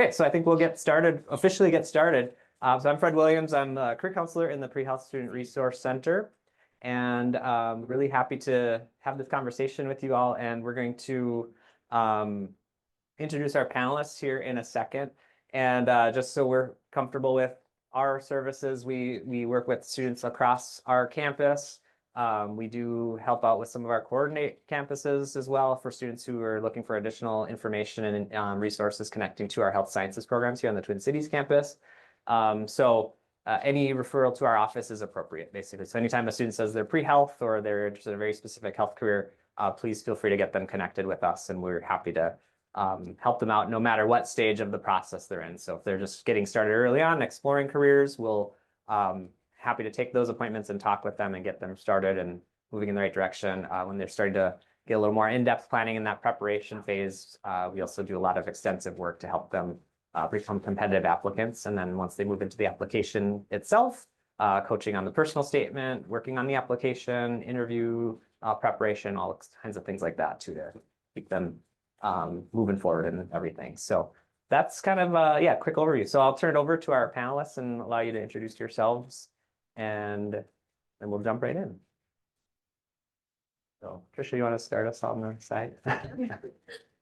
Okay, so I think we'll officially get started. So I'm Fred Williams. I'm a career counselor in the Pre-Health Student Resource Center, and really happy to have this conversation with you all. And we're going to introduce our panelists here in a second. And just so we're comfortable with our services, we work with students across our campus. We do help out with some of our coordinate campuses as well for students who are looking for additional information and resources connecting to our health sciences programs here on the Twin Cities campus. Any referral to our office is appropriate, basically. So anytime a student says they're pre-health or they're interested in a very specific health career, please feel free to get them connected with us, and we're happy to help them out no matter what stage of the process they're in. So if they're just getting started early on, exploring careers, we'll happy to take those appointments and talk with them and get them started and moving in the right direction. When they're starting to get a little more in-depth planning in that preparation phase, we also do a lot of extensive work to help them become competitive applicants. And then once they move into the application itself, coaching on the personal statement, working on the application, interview preparation, all kinds of things like that too, to keep them moving forward and everything. So that's kind of a quick overview. So I'll turn it over to our panelists and allow you to introduce yourselves, and then we'll jump right in. So Tricia, you want to start us on the side?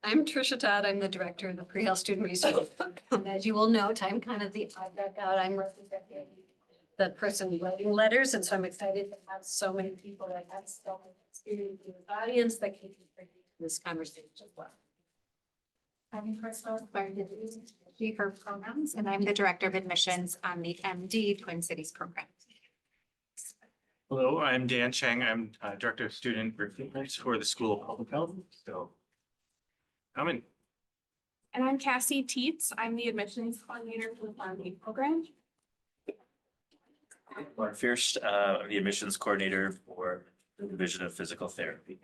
I'm Tricia Todd. I'm the director of the Pre-Health Student Resource. And as you will note, I'm kind of the odd duck out. I'm representing the person writing letters, and so I'm excited to have so many people that have so much experience in the audience that can contribute to this conversation as well. I'm Crystal her programs, and I'm the director of admissions on the MD Twin Cities program. Hello, I'm Dan Cheng. I'm director of student recruitment for the School of Public Health. So, come in. And I'm Cassie Teets. I'm the admissions coordinator for the MD program. Mark Fierst, the admissions coordinator for the Division of Physical Therapy.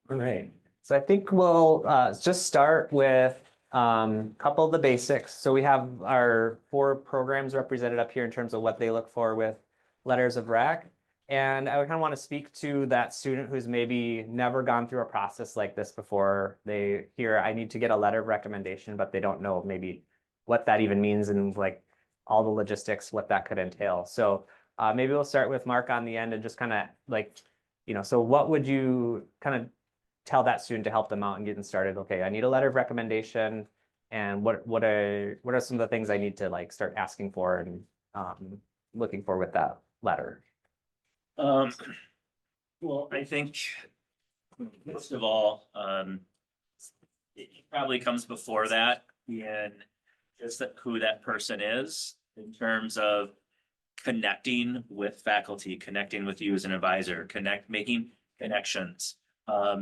All right. So I think we'll just start with a couple of the basics. So we have our 4 programs represented up here in terms of what they look for with letters of rec. And I would kind of want to speak to that student who's maybe never gone through a process like this before. They hear, I need to get a letter of recommendation, but they don't know maybe what that even means and like all the logistics, what that could entail. So maybe we'll start with Mark on the end and just kind of like, so what would you kind of tell that student to help them out and get them started? Okay, I need a letter of recommendation, and what are some of the things I need to like start asking for and looking for with that letter? Well, I think first of all, it probably comes before that in just who that person is in terms of connecting with faculty, connecting with you as an advisor, making connections. I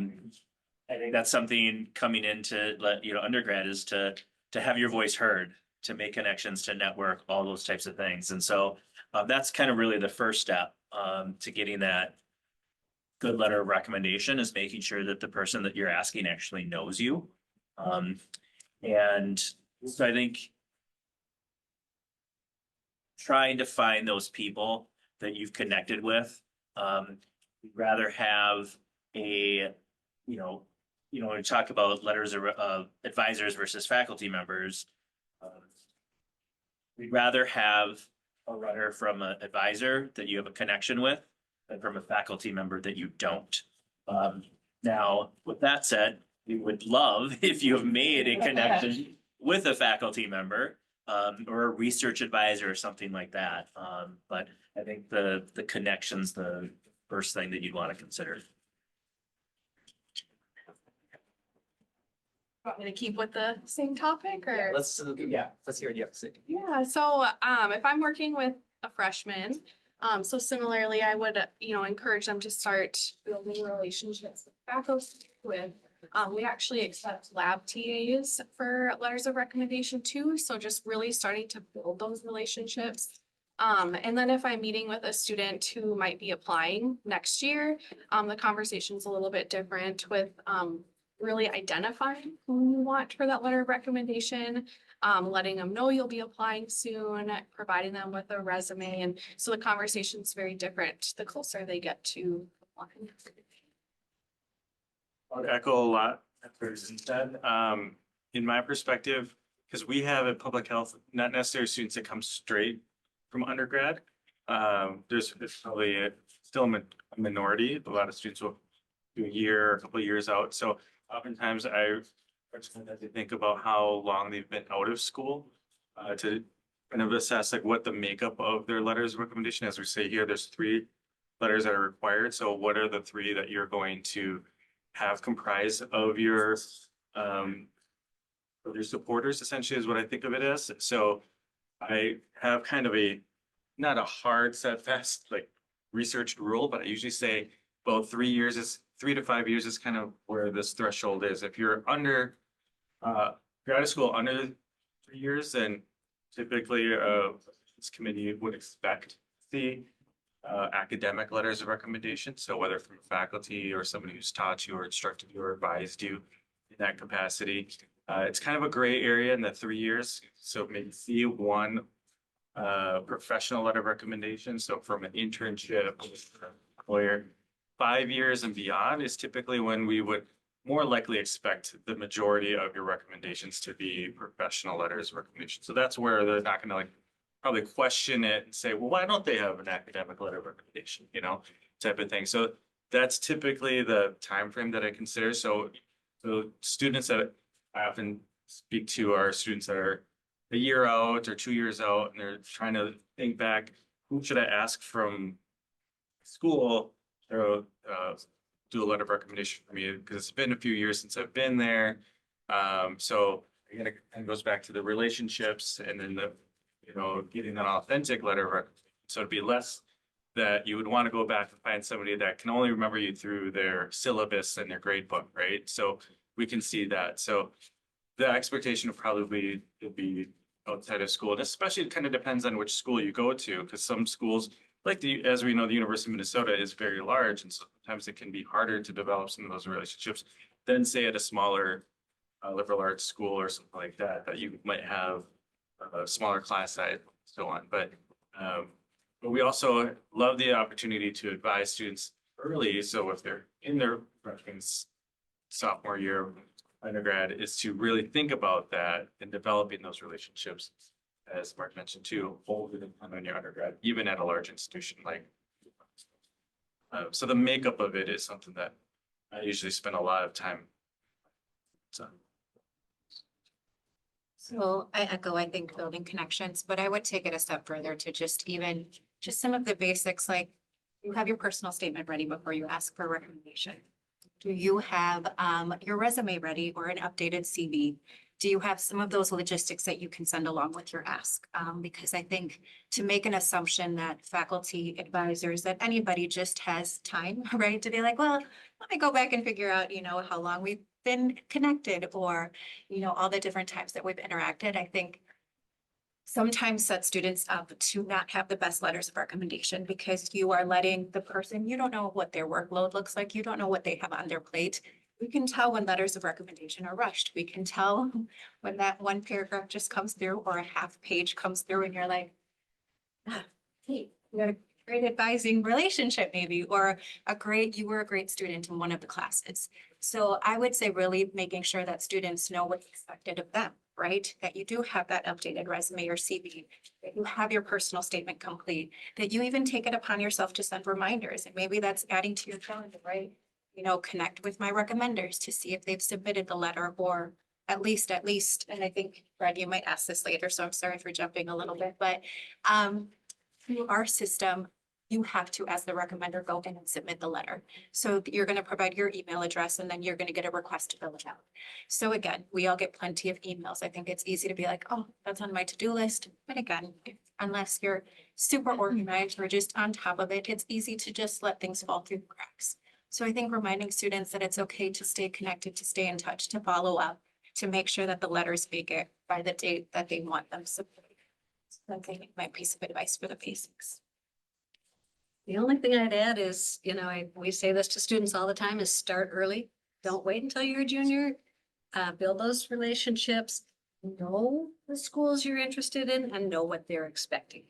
think that's something coming into undergrad is to have your voice heard, to make connections, to network, all those types of things. And so that's kind of really the first step to getting that good letter of recommendation, is making sure that the person that you're asking actually knows you. And so I think trying to find those people that you've connected with, we'd rather have when we talk about letters of advisors versus faculty members, we'd rather have a letter from an advisor that you have a connection with than from a faculty member that you don't. Now, with that said, we would love if you have made a connection with a faculty member or a research advisor or something like that. But I think the connection's the first thing that you'd want to consider. Want me to keep with the same topic, or? Yeah, let's hear what you have to say. Yeah, so if I'm working with a freshman, so similarly, I would encourage them to start building relationships with faculty. We actually accept lab TAs for letters of recommendation too, so just really starting to build those relationships. And then if I'm meeting with a student who might be applying next year, the conversation's a little bit different with really identifying who you want for that letter of recommendation, letting them know you'll be applying soon, providing them with a resume. And so the conversation's very different the closer they get to applying. I'll echo a lot that Thurston said. In my perspective, because we have in public health, not necessarily students that come straight from undergrad. It's probably still a minority. A lot of students will do a year, a couple of years out. So oftentimes I recommend that they think about how long they've been out of school to kind of assess like what the makeup of their letters of recommendation. As we say here, there's 3 letters that are required. So what are the 3 that you're going to have comprised of your supporters, essentially, is what I think of it as. So I have kind of not a hard set fast like researched rule, but I usually say about 3 years is 3 to 5 years is kind of where this threshold is. If you're under if you're out of school under 3 years, then typically this committee would expect the academic letters of recommendation. So whether from faculty or somebody who's taught you or instructed you or advised you in that capacity. It's kind of a gray area in the 3 years. So maybe C1 professional letter of recommendation. So from an internship, employer, 5 years and beyond is typically when we would more likely expect the majority of your recommendations to be professional letters of recommendation. So that's where they're not going to like probably question it and say, well, why don't they have an academic letter of recommendation, type of thing. So that's typically the time frame that I consider. So students that I often speak to are students that are a year out or 2 years out, and they're trying to think back, who should I ask from school to do a letter of recommendation for me? Because it's been a few years since I've been there. So again, it kind of goes back to the relationships and then getting an authentic letter of recommendation. So it'd be less that you would want to go back and find somebody that can only remember you through their syllabus and their grade book, right? So we can see that. So the expectation would probably be outside of school. And especially it kind of depends on which school you go to, because some schools, like as we know, the University of Minnesota is very large, and sometimes it can be harder to develop some of those relationships than say at a smaller liberal arts school or something like that, that you might have a smaller class size, so on. But we also love the opportunity to advise students early. So if they're in their freshman, sophomore year of undergrad, is to really think about that and developing those relationships, as Mark mentioned too, older than when you're undergrad, even at a large institution like. So the makeup of it is something that I usually spend a lot of time. So I echo, I think building connections, but I would take it a step further to just some of the basics, like you have your personal statement ready before you ask for a recommendation. Do you have your resume ready or an updated CV? Do you have some of those logistics that you can send along with your ask? Because I think to make an assumption that faculty advisors, that anybody just has time, right? To be like, well, let me go back and figure out, how long we've been connected or, all the different times that we've interacted. I think sometimes set students up to not have the best letters of recommendation because you are letting the person, you don't know what their workload looks like. You don't know what they have on their plate. We can tell when letters of recommendation are rushed. We can tell when that one paragraph just comes through or a half page comes through and you're like, hey, you got a great advising relationship maybe, or you were a great student in one of the classes. So I would say really making sure that students know what's expected of them, right? That you do have that updated resume or CV, that you have your personal statement complete, that you even take it upon yourself to send reminders. And maybe that's adding to your calendar, right? Connect with my recommenders to see if they've submitted the letter or at least, and I think, Brad, you might ask this later, so I'm sorry for jumping a little bit, but through our system, you have to, as the recommender, go in and submit the letter. So you're going to provide your email address and then you're going to get a request to fill it out. So again, we all get plenty of emails. I think it's easy to be like, oh, that's on my to-do list. But again, unless you're super organized or just on top of it, it's easy to just let things fall through the cracks. So I think reminding students that it's okay to stay connected, to stay in touch, to follow up, to make sure that the letters make it by the date that they want them submitted. So that's, I think, my piece of advice for the basics. The only thing I'd add is, we say this to students all the time, is start early. Don't wait until you're a junior. Build those relationships, know the schools you're interested in and know what they're expecting.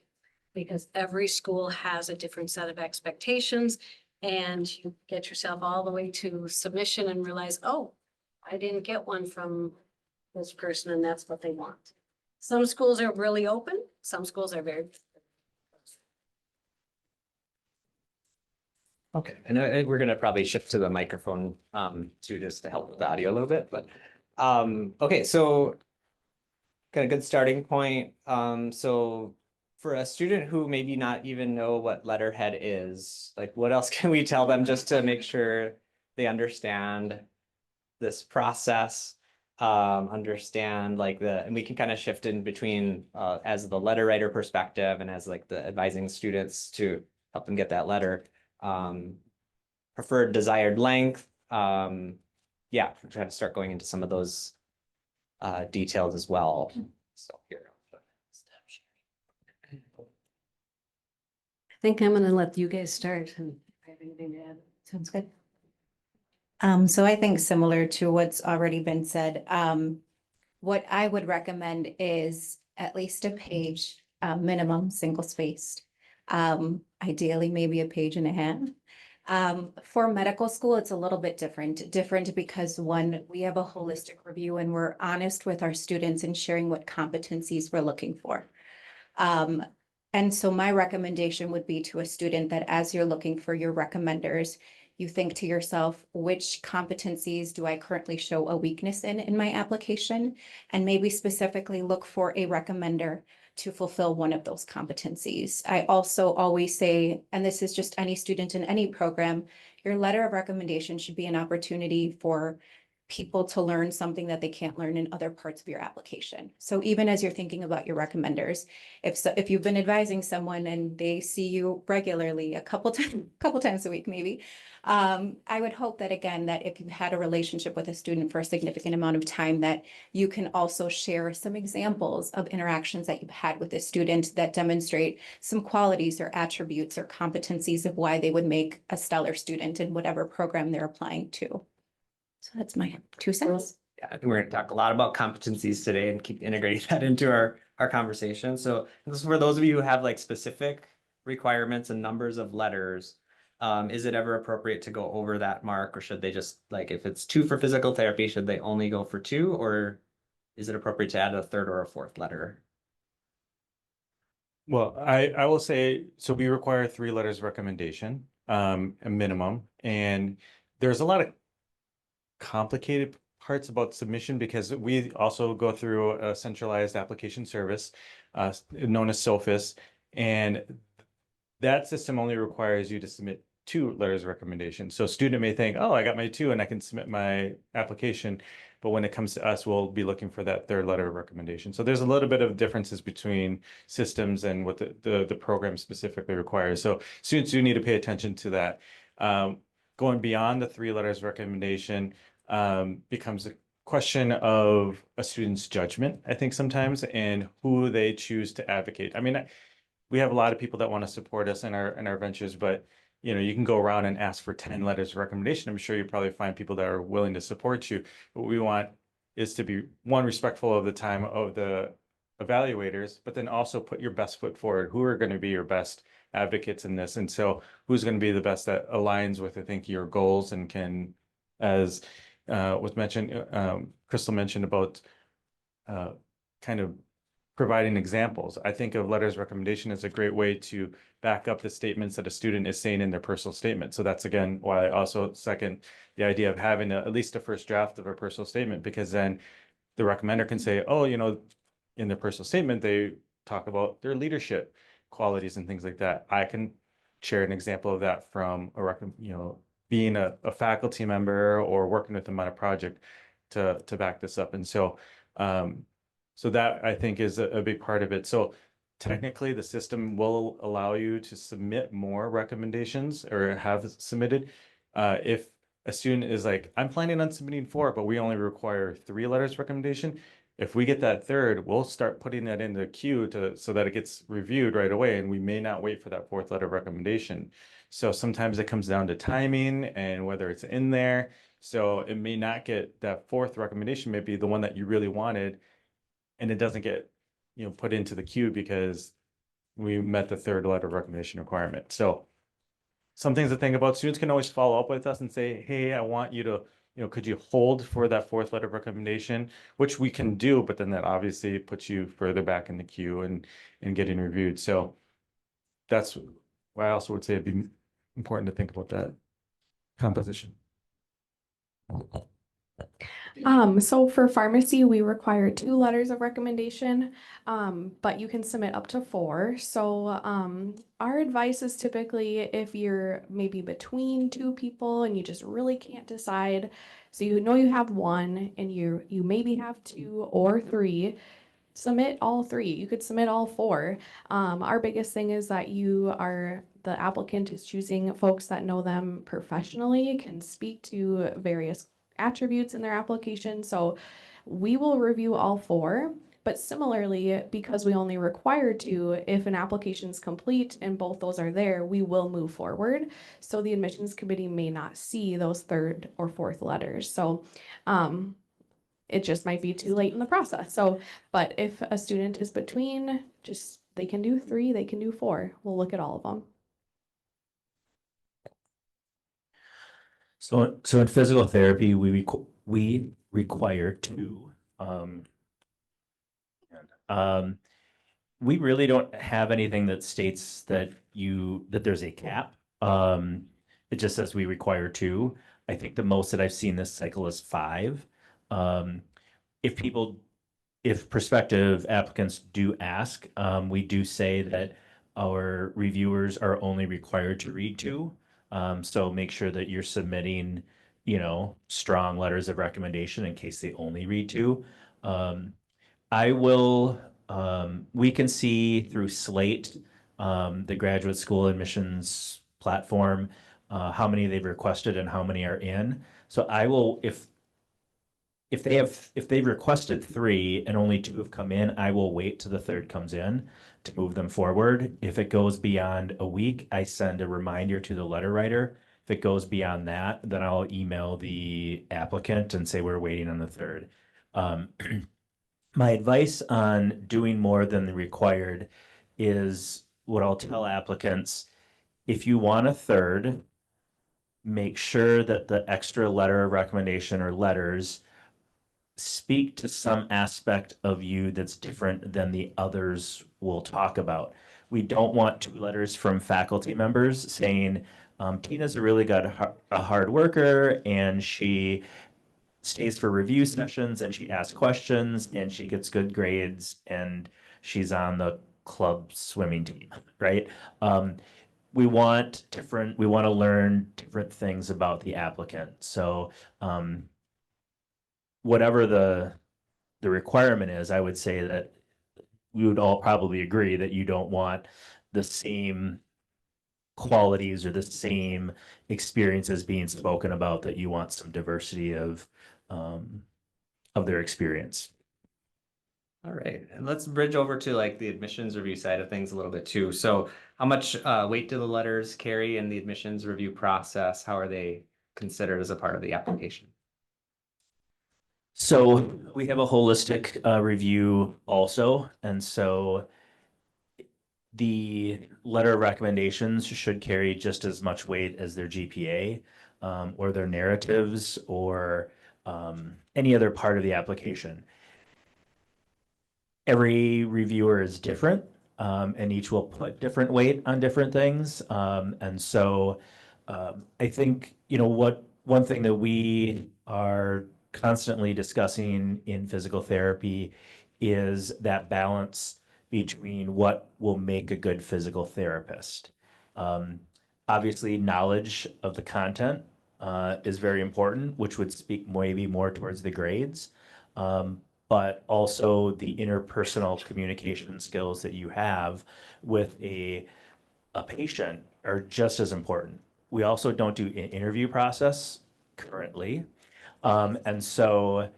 Because every school has a different set of expectations and you get yourself all the way to submission and realize, oh, I didn't get one from this person and that's what they want. Some schools are really open, some schools are very. Okay, and we're gonna probably shift to the microphone too, just to help with the audio a little bit, but okay, so got a good starting point. So for a student who maybe not even know what letterhead is, like what else can we tell them just to make sure they understand this process? Understand like and we can kind of shift in between as the letter writer perspective and as like the advising students to help them get that letter. Preferred desired length. Yeah, try to start going into some of those details as well. So here. I think I'm gonna let you guys start and if I have anything to add. Sounds good. So I think similar to what's already been said, what I would recommend is at least a page, minimum, single spaced. Ideally, maybe a page and a half. For medical school, it's a little bit different because one, we have a holistic review and we're honest with our students and sharing what competencies we're looking for. And so my recommendation would be to a student that as you're looking for your recommenders, you think to yourself, which competencies do I currently show a weakness in my application? And maybe specifically look for a recommender to fulfill one of those competencies. I also always say, and this is just any student in any program, your letter of recommendation should be an opportunity for people to learn something that they can't learn in other parts of your application. So even as you're thinking about your recommenders, if you've been advising someone and they see you regularly a couple times a week, maybe, I would hope that again, that if you've had a relationship with a student for a significant amount of time, that you can also share some examples of interactions that you've had with a student that demonstrate some qualities or attributes or competencies of why they would make a stellar student in whatever program they're applying to. So that's my 2 cents. Yeah, I think we're going to talk a lot about competencies today and keep integrating that into our conversation. So this is for those of you who have like specific requirements and numbers of letters. Is it ever appropriate to go over that mark, or should they just like, if it's 2 for physical therapy, should they only go for 2, or is it appropriate to add a 3rd or a 4th letter? Well, I will say, so we require 3 letters of recommendation, a minimum, and there's a lot of complicated parts about submission because we also go through a centralized application service known as SOFIS, and that system only requires you to submit 2 letters of recommendation. So a student may think, oh, I got my 2 and I can submit my application. But when it comes to us, we'll be looking for that 3rd letter of recommendation. So there's a little bit of differences between systems and what the program specifically requires. So students do need to pay attention to that. Going beyond the 3 letters of recommendation becomes a question of a student's judgment, I think sometimes, and who they choose to advocate. I mean, we have a lot of people that want to support us in our ventures, but you know, you can go around and ask for 10 letters of recommendation. I'm sure you probably find people that are willing to support you. What we want is to be, one, respectful of the time of the evaluators, but then also put your best foot forward. Who are going to be your best advocates in this? And so who's going to be the best that aligns with, I think, your goals and can, as was mentioned, Crystal mentioned about kind of providing examples. I think of letters of recommendation as a great way to back up the statements that a student is saying in their personal statement. So that's again why I also second the idea of having at least a first draft of a personal statement, because then the recommender can say, oh, you know, in their personal statement, they talk about their leadership qualities and things like that. I can share an example of that from being a faculty member or working with them on a project to back this up. And so so that I think is a big part of it. So technically the system will allow you to submit more recommendations or have submitted. If a student is like, I'm planning on submitting 4, but we only require 3 letters of recommendation. If we get that 3rd, we'll start putting that in the queue so that it gets reviewed right away. And we may not wait for that 4th letter of recommendation. So sometimes it comes down to timing and whether it's in there. So it may not get that 4th recommendation, maybe the one that you really wanted, and it doesn't get, put into the queue because we met the 3rd letter of recommendation requirement. So some things to think about. Students can always follow up with us and say, hey, I want you to, could you hold for that fourth letter of recommendation, which we can do, but then that obviously puts you further back in the queue and getting reviewed. So that's why I also would say it'd be important to think about that composition. So for pharmacy, we require 2 letters of recommendation, but you can submit up to 4. So, our advice is typically if you're maybe between 2 people and you just really can't decide, so you know you have 1 and you maybe have 2 or 3, submit all 3. You could submit all 4. Our biggest thing is that the applicant is choosing folks that know them professionally, can speak to various attributes in their application. So we will review all 4, but similarly, because we only require 2, if an application is complete and both those are there, we will move forward. So the admissions committee may not see those 3rd or 4th letters. So, it just might be too late in the process. So, but if a student is between, they can do 3, they can do 4. We'll look at all of them. So in physical therapy, we require 2. We really don't have anything that states that there's a cap. It just says we require 2. I think the most that I've seen this cycle is 5. If prospective applicants do ask, we do say that our reviewers are only required to read 2. So make sure that you're submitting, strong letters of recommendation in case they only read 2. We can see through Slate, the graduate school admissions platform, how many they've requested and how many are in. So I will, if they've requested 3 and only 2 have come in, I will wait till the 3rd comes in to move them forward. If it goes beyond a week, I send a reminder to the letter writer. If it goes beyond that, then I'll email the applicant and say we're waiting on the 3rd. My advice on doing more than the required is what I'll tell applicants. If you want a 3rd, make sure that the extra letter of recommendation or letters speak to some aspect of you that's different than the others we'll talk about. We don't want 2 letters from faculty members saying, Tina's a really good, a hard worker and she stays for review sessions and she asks questions and she gets good grades and she's on the club swimming team, right? We want to learn different things about the applicant. So, whatever the requirement is, I would say that we would all probably agree that you don't want the same qualities or the same experiences being spoken about, that you want some diversity of their experience. All right, and let's bridge over to like the admissions review side of things a little bit too. So how much weight do the letters carry in the admissions review process? How are they considered as a part of the application? So we have a holistic review also, and so the letter of recommendations should carry just as much weight as their GPA or their narratives or any other part of the application. Every reviewer is different, and each will put different weight on different things. And so I think, one thing that we are constantly discussing in physical therapy is that balance between what will make a good physical therapist. Obviously, knowledge of the content is very important, which would speak maybe more towards the grades. But also the interpersonal communication skills that you have with a patient are just as important. We also don't do an interview process currently. And so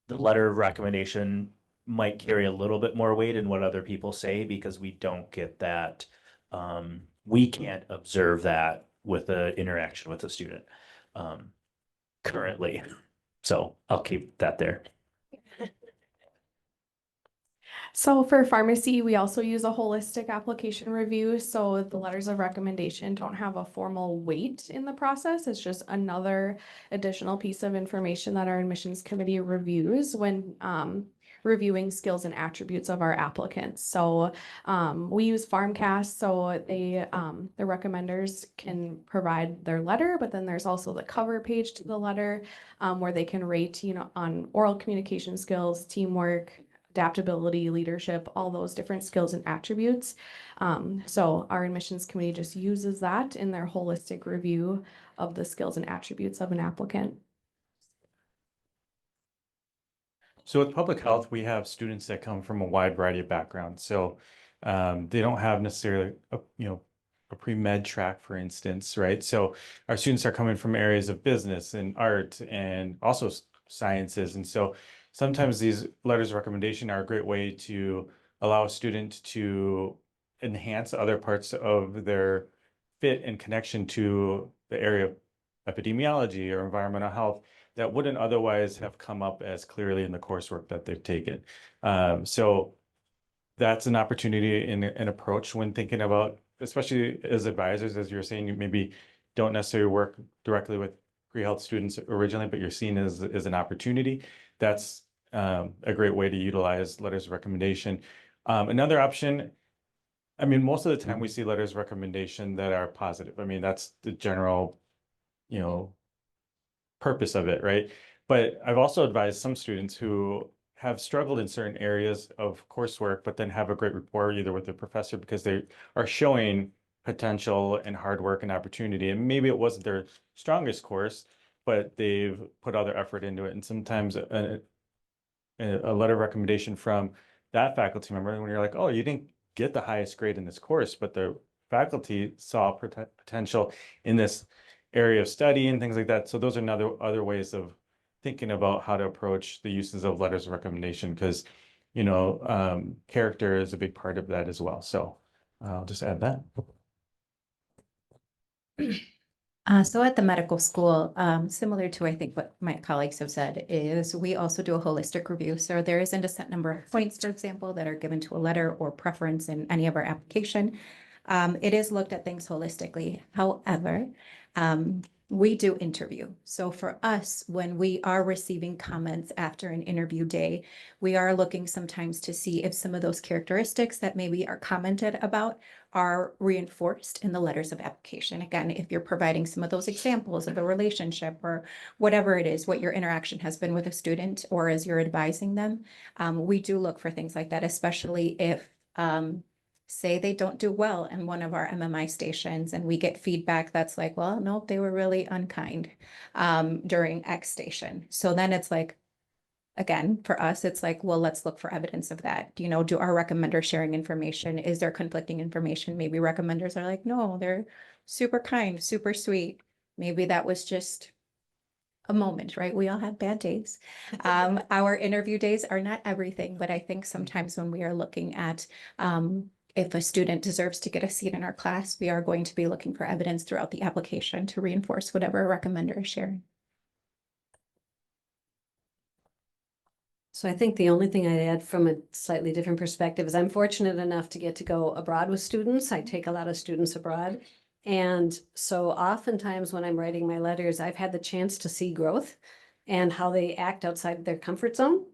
the letter of recommendation might carry a little bit more weight in what other people say because we don't get that. We can't observe that with the interaction with a student currently. So I'll keep that there. So for pharmacy, we also use a holistic application review. So the letters of recommendation don't have a formal weight in the process. It's just another additional piece of information that our admissions committee reviews when reviewing skills and attributes of our applicants. So we use FarmCast, so the recommenders can provide their letter, but then there's also the cover page to the letter where they can rate, on oral communication skills, teamwork, adaptability, leadership, all those different skills and attributes. So our admissions committee just uses that in their holistic review of the skills and attributes of an applicant. So with public health, we have students that come from a wide variety of backgrounds. So they don't have necessarily a pre-med track, for instance, right? So our students are coming from areas of business and art and also sciences. And so sometimes these letters of recommendation are a great way to allow a student to enhance other parts of their fit and connection to the area of epidemiology or environmental health that wouldn't otherwise have come up as clearly in the coursework that they've taken. So that's an opportunity and an approach when thinking about, especially as advisors, as you're saying, you maybe don't necessarily work directly with pre-health students originally, but you're seen as an opportunity. That's a great way to utilize letters of recommendation. Another option, I mean, most of the time we see letters of recommendation that are positive. I mean, that's the general, purpose of it, right? But I've also advised some students who have struggled in certain areas of coursework, but then have a great rapport either with the professor because they are showing potential and hard work and opportunity. And maybe it wasn't their strongest course, but they've put other effort into it. And sometimes a letter of recommendation from that faculty member, when you're like, oh, you didn't get the highest grade in this course, but the faculty saw potential in this area of study and things like that. So those are other ways of thinking about how to approach the uses of letters of recommendation, because character is a big part of that as well. So I'll just add that. So at the medical school, similar to I think what my colleagues have said, is we also do a holistic review. So there isn't a set number of points, for example, that are given to a letter or preference in any of our application. It is looked at things holistically. However, we do interview. So for us, when we are receiving comments after an interview day, we are looking sometimes to see if some of those characteristics that maybe are commented about are reinforced in the letters of application. Again, if you're providing some of those examples of a relationship or whatever it is, what your interaction has been with a student or as you're advising them, we do look for things like that, especially if say they don't do well in one of our MMI stations and we get feedback that's like, well, no, they were really unkind during X station. So then it's like, again, for us, it's like, well, let's look for evidence of that. Do our recommenders sharing information? Is there conflicting information? Maybe recommenders are like, no, they're super kind, super sweet. Maybe that was just a moment, right? We all have bad days. Our interview days are not everything, but I think sometimes when we are looking at if a student deserves to get a seat in our class, we are going to be looking for evidence throughout the application to reinforce whatever a recommender is sharing. So I think the only thing I'd add from a slightly different perspective is I'm fortunate enough to get to go abroad with students. I take a lot of students abroad. And so oftentimes when I'm writing my letters, I've had the chance to see growth and how they act outside their comfort zone.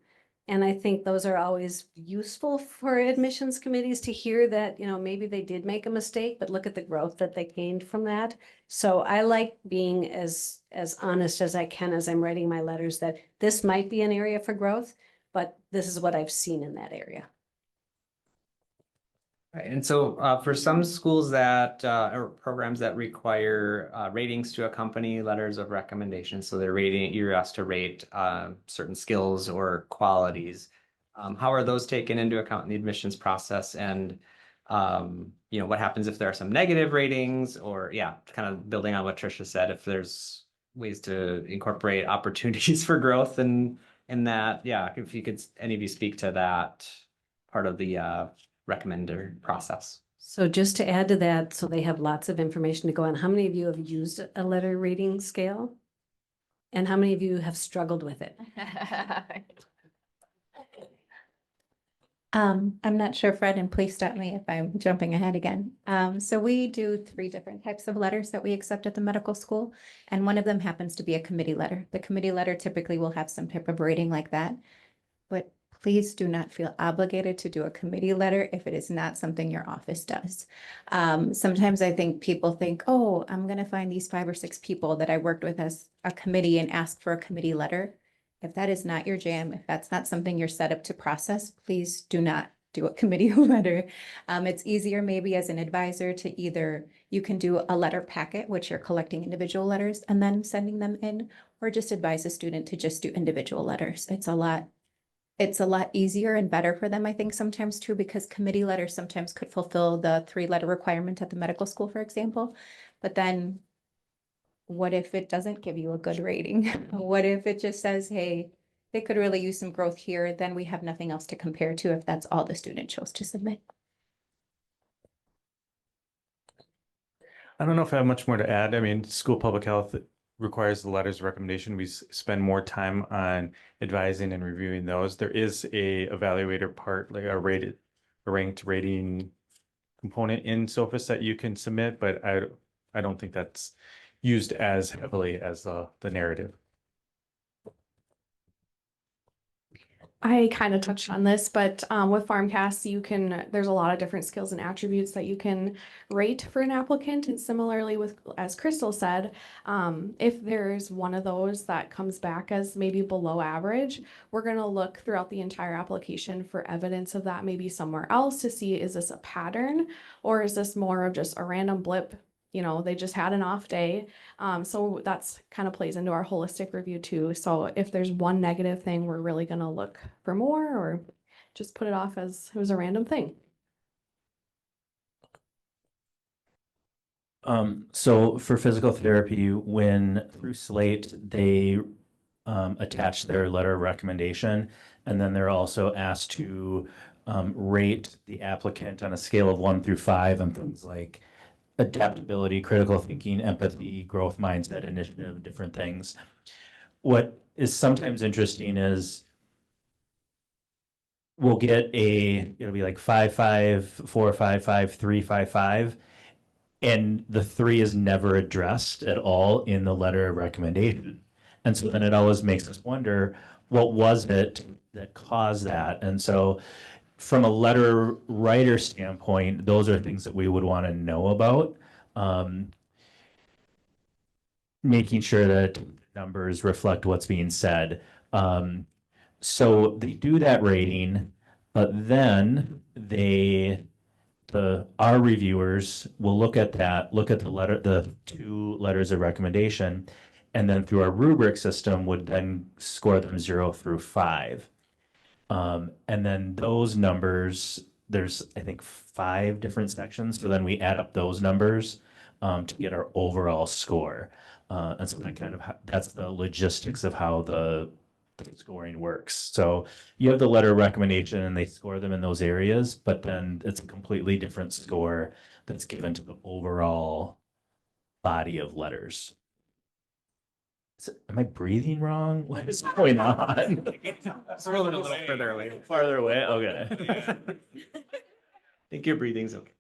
And I think those are always useful for admissions committees to hear that, maybe they did make a mistake, but look at the growth that they gained from that. So I like being as honest as I can as I'm writing my letters that this might be an area for growth, but this is what I've seen in that area. Right, and so for some schools that or programs that require ratings to accompany letters of recommendation, so you're asked to rate certain skills or qualities. How are those taken into account in the admissions process? And what happens if there are some negative ratings, or kind of building on what Tricia said, if there's ways to incorporate opportunities for growth in that, if you could, any of you speak to that part of the recommender process. So just to add to that, so they have lots of information to go on. How many of you have used a letter rating scale? And how many of you have struggled with it? I'm not sure, Fred, and please stop me if I'm jumping ahead again. So we do 3 different types of letters that we accept at the medical school, and one of them happens to be a committee letter. The committee letter typically will have some type of rating like that, but please do not feel obligated to do a committee letter if it is not something your office does. Sometimes I think people think, oh, I'm gonna find these 5 or 6 people that I worked with as a committee and ask for a committee letter. If that is not your jam, if that's not something you're set up to process, please do not do a committee letter. It's easier maybe as an advisor to either, you can do a letter packet, which you're collecting individual letters and then sending them in, or just advise a student to just do individual letters. It's a lot easier and better for them, I think, sometimes too, because committee letters sometimes could fulfill the 3-letter requirement at the medical school, for example. But then what if it doesn't give you a good rating? What if it just says, hey, they could really use some growth here? Then we have nothing else to compare to if that's all the student chose to submit. I don't know if I have much more to add. I mean, school public health requires the letters of recommendation. We spend more time on advising and reviewing those. There is a evaluator part, like a ranked rating component in Sophus that you can submit, but I don't think that's used as heavily as the narrative. I kind of touched on this, but with FarmCast, there's a lot of different skills and attributes that you can rate for an applicant. And similarly with, as Crystal said, if there's one of those that comes back as maybe below average, we're going to look throughout the entire application for evidence of that maybe somewhere else to see, is this a pattern or is this more of just a random blip? You know, they just had an off day. So that's kind of plays into our holistic review too. So if there's one negative thing, we're really going to look for more or just put it off as it was a random thing. So for physical therapy, when through Slate, they attach their letter of recommendation, and then they're also asked to rate the applicant on a scale of 1 through 5 on things like adaptability, critical thinking, empathy, growth mindset, initiative, different things. What is sometimes interesting is we'll get it'll be like 5, 5, 4, 5, 5, 3, 5, 5. And the 3 is never addressed at all in the letter of recommendation. And so then it always makes us wonder, what was it that caused that? And so from a letter writer standpoint, those are things that we would want to know about. Making sure that numbers reflect what's being said. So they do that rating, but then our reviewers will look at that, look at the 2 letters of recommendation, and then through our rubric system would then score them 0 through 5. And then those numbers, there's, I think, 5 different sections. So then we add up those numbers to get our overall score. And so that's the logistics of how the scoring works. So you have the letter of recommendation and they score them in those areas, but then it's a completely different score that's given to the overall body of letters. Am I breathing wrong? What is going on? So we're a little further away. Farther away? Okay. I think your breathing's okay.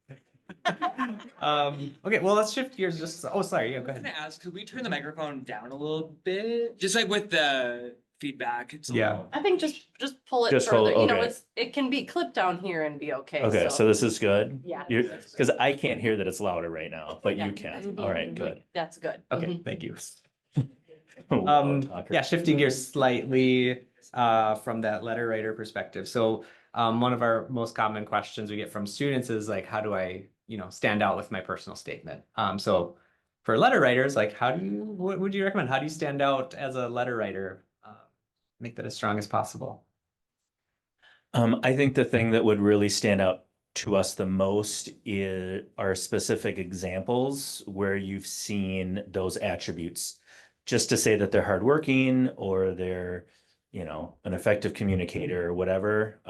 Okay, well, let's shift gears just, oh, sorry, yeah, go I'm ahead. gonna ask, could we turn the microphone down a little bit? Just like with the feedback. It's a Yeah. little- I think just pull it Just pull further, it, you know, okay. it can be clipped down here and be okay. Okay, so this is good? Yeah. Because I can't hear that it's louder right now, but you Yeah. can. All right, good. That's good. Okay, thank you. Loud talker. Yeah, shifting gears slightly from that letter writer perspective. So one of our most common questions we get from students is like, how do I, stand out with my personal statement? So for letter writers, like, what would you recommend? How do you stand out as a letter writer? Make that as strong as possible. I think the thing that would really stand out to us the most are specific examples where you've seen those attributes. Just to say that they're hardworking or they're, an effective communicator or whatever.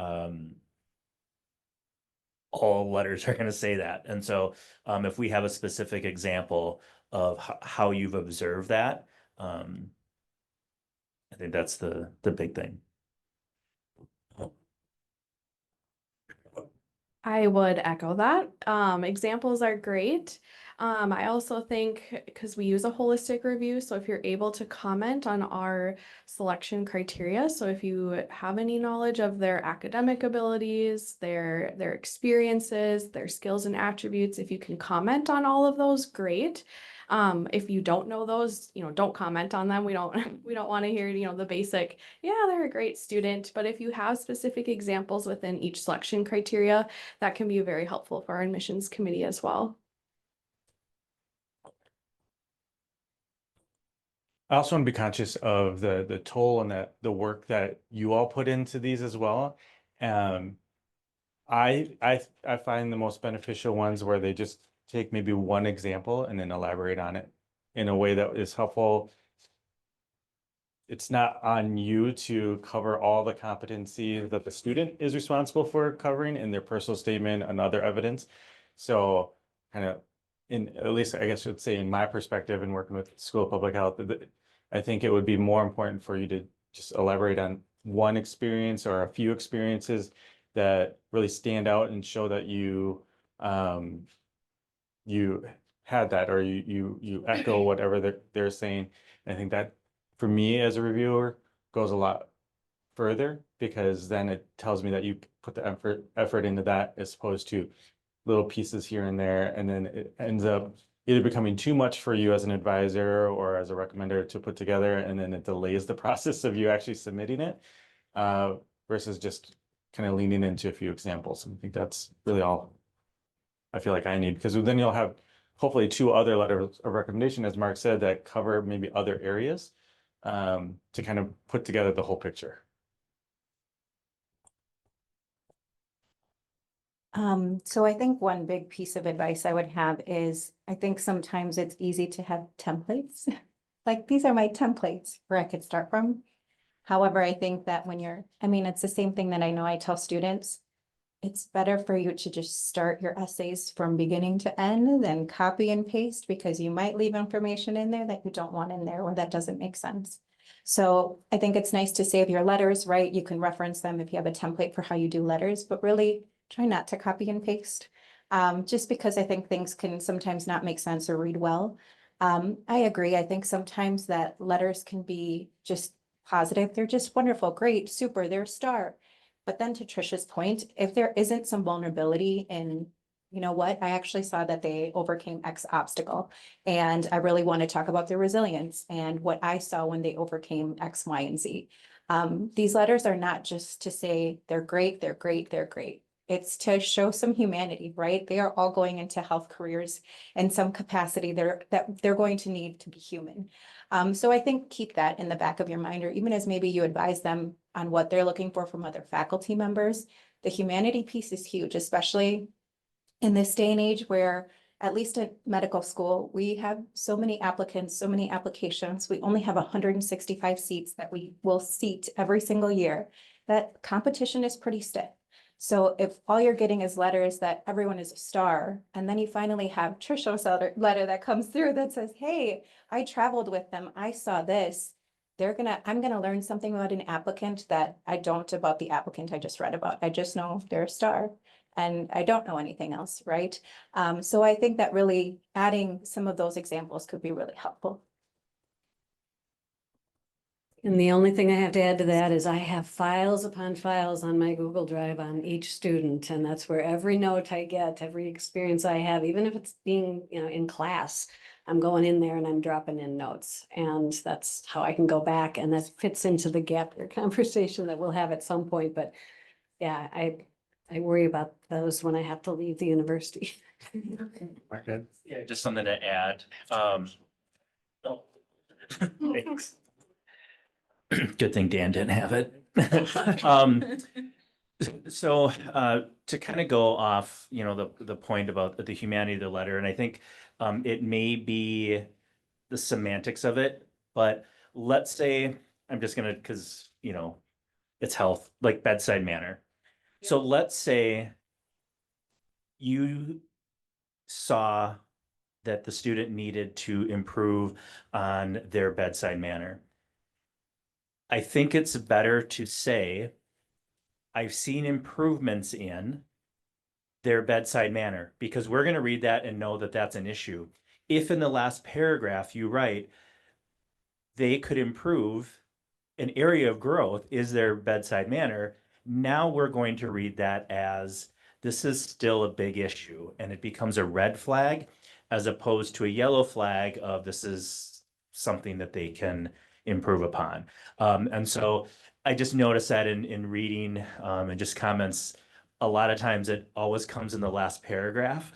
All letters are going to say that. And so if we have a specific example of how you've observed that, I think that's the big thing. I would echo that. Examples are great. I also think because we use a holistic review, so if you're able to comment on our selection criteria, so if you have any knowledge of their academic abilities, their experiences, their skills and attributes, if you can comment on all of those, great. If you don't know those, don't comment on them. We don't we don't want to hear, the basic, yeah, they're a great student. But if you have specific examples within each selection criteria, that can be very helpful for our admissions committee as well. I also want to be conscious of the toll and the work that you all put into these as well. I find the most beneficial ones where they just take maybe one example and then elaborate on it in a way that is helpful. It's not on you to cover all the competencies that the student is responsible for covering in their personal statement and other evidence. So kind of at least I guess I would say in my perspective in working with School of Public Health, I think it would be more important for you to just elaborate on one experience or a few experiences that really stand out and show that you had that, or you echo whatever they're saying. And I think that for me as a reviewer goes a lot further, because then it tells me that you put the effort into that as opposed to little pieces here and there, and then it ends up either becoming too much for you as an advisor or as a recommender to put together, and then it delays the process of you actually submitting it, versus just kind of leaning into a few examples. And I think that's really all I feel like I need, because then you'll have hopefully 2 other letters of recommendation, as Mark said, that cover maybe other areas, to kind of put together the whole picture. So I think one big piece of advice I would have is, I think sometimes it's easy to have templates. Like, these are my templates where I could start from. However, I think that when it's the same thing that I know I tell students. It's better for you to just start your essays from beginning to end than copy and paste, because you might leave information in there that you don't want in there or that doesn't make sense. So I think it's nice to save your letters, right? You can reference them if you have a template for how you do letters, but really try not to copy and paste. Just because I think things can sometimes not make sense or read well. I agree. I think sometimes that letters can be just positive. They're just wonderful, great, super, they're a star. But then to Trisha's point, if there isn't some vulnerability in, you know what, I actually saw that they overcame X obstacle. And I really want to talk about their resilience and what I saw when they overcame X, Y, and Z. These letters are not just to say they're great, they're great, they're great. It's to show some humanity, right? They are all going into health careers in some capacity that they're going to need to be human. So I think keep that in the back of your mind, or even as maybe you advise them on what they're looking for from other faculty members. The humanity piece is huge, especially in this day and age where, at least at medical school, we have so many applicants, so many applications. We only have 165 seats that we will seat every single year. That competition is pretty stiff. So if all you're getting is letters that everyone is a star, and then you finally have Trisha's letter that comes through that says, hey, I traveled with them, I saw this. I'm gonna learn something about an applicant that I don't about the applicant I just read about. I just know they're a star and I don't know anything else, right? So I think that really adding some of those examples could be really helpful. And the only thing I have to add to that is I have files upon files on my Google Drive on each student. And that's where every note I get, every experience I have, even if it's being, in class, I'm going in there and I'm dropping in notes. And that's how I can go back, and that fits into the gap year conversation that we'll have at some point. But yeah, I worry about those when I have to leave the university. Yeah, just something to add. Thanks. Good thing Dan didn't have it. So to kind of go off, the point about the humanity of the letter, and I think it may be the semantics of it, but let's say I'm just gonna, because it's health, like bedside manner. So let's say you saw that the student needed to improve on their bedside manner. I think it's better to say, I've seen improvements in their bedside manner, because we're going to read that and know that that's an issue. If in the last paragraph you write, they could improve, an area of growth is their bedside manner, now we're going to read that as this is still a big issue, and it becomes a red flag as opposed to a yellow flag of this is something that they can improve upon. And so I just noticed that in reading and just comments, a lot of times it always comes in the last paragraph.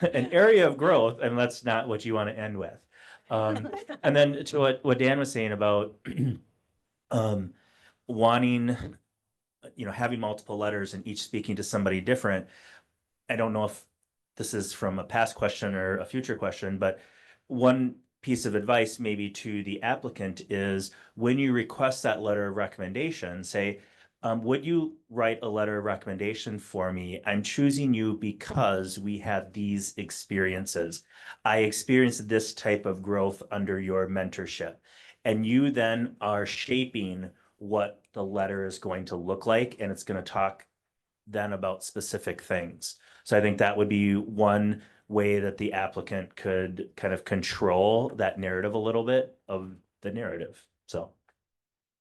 An area of growth, and that's not what you want to end with. And then to what Dan was saying about wanting, having multiple letters and each speaking to somebody different. I don't know if this is from a past question or a future question, but one piece of advice maybe to the applicant is when you request that letter of recommendation, say, would you write a letter of recommendation for me? I'm choosing you because we had these experiences. I experienced this type of growth under your mentorship. And you then are shaping what the letter is going to look like, and it's going to talk then about specific things. So I think that would be one way that the applicant could kind of control that narrative a little bit of the narrative. So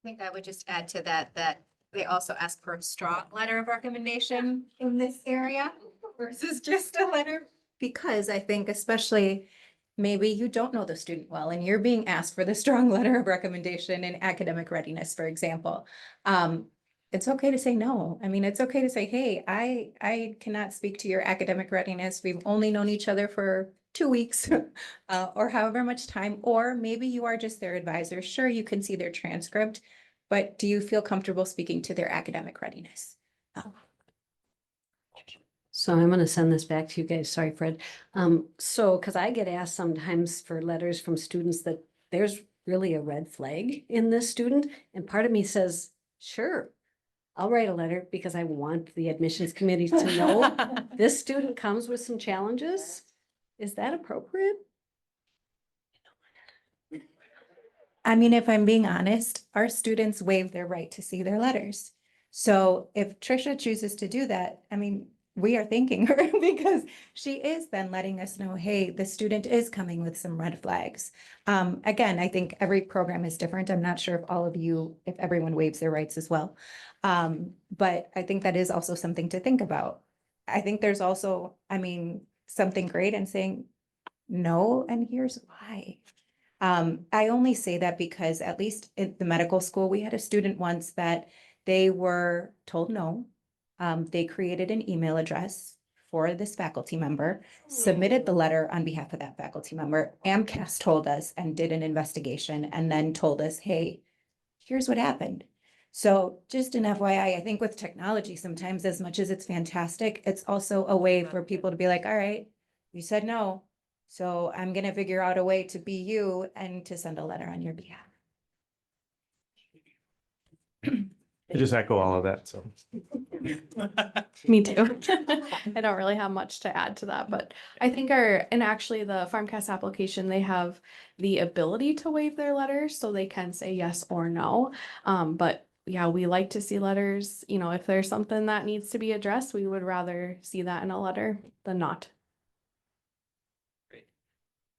I think I would just add to that, that they also ask for a strong letter of recommendation in this area versus just a letter. Because I think especially maybe you don't know the student well and you're being asked for the strong letter of recommendation in academic readiness, for example. It's okay to say no. I mean, it's okay to say, hey, I cannot speak to your academic readiness. We've only known each other for 2 weeks or however much time, or maybe you are just their advisor. Sure, you can see their transcript, but do you feel comfortable speaking to their academic readiness? So I'm going to send this back to you guys. Sorry, Fred. So, because I get asked sometimes for letters from students that there's really a red flag in this student. And part of me says, sure, I'll write a letter because I want the admissions committee to know this student comes with some challenges. Is that appropriate? I mean, if I'm being honest, our students waive their right to see their letters. So if Trisha chooses to do that, I mean, we are thanking her because she is then letting us know, hey, the student is coming with some red flags. Again, I think every program is different. I'm not sure if everyone waives their rights as well. But I think that is also something to think about. I think there's also, something great in saying no, and here's why. I only say that because at least in the medical school, we had a student once that they were told no. They created an email address for this faculty member, submitted the letter on behalf of that faculty member. AMCAS told us and did an investigation and then told us, hey, here's what happened. So just an FYI, I think with technology, sometimes as much as it's fantastic, it's also a way for people to be like, all right, you said no. So I'm going to figure out a way to be you and to send a letter on your behalf. I just echo all of that, so. Me too. I don't really have much to add to that, but I think actually the FarmCast application, they have the ability to waive their letters, so they can say yes or no. But yeah, we like to see letters, if there's something that needs to be addressed, we would rather see that in a letter than not.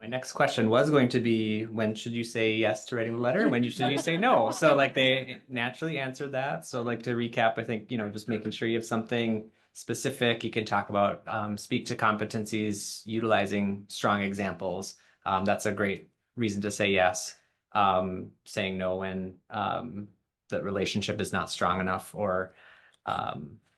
My next question was going to be, when should you say yes to writing the letter? When should you say no? So like they naturally answered that. So like to recap, I think, just making sure you have something specific you can talk about, speak to competencies, utilizing strong examples. That's a great reason to say yes. Saying no when the relationship is not strong enough or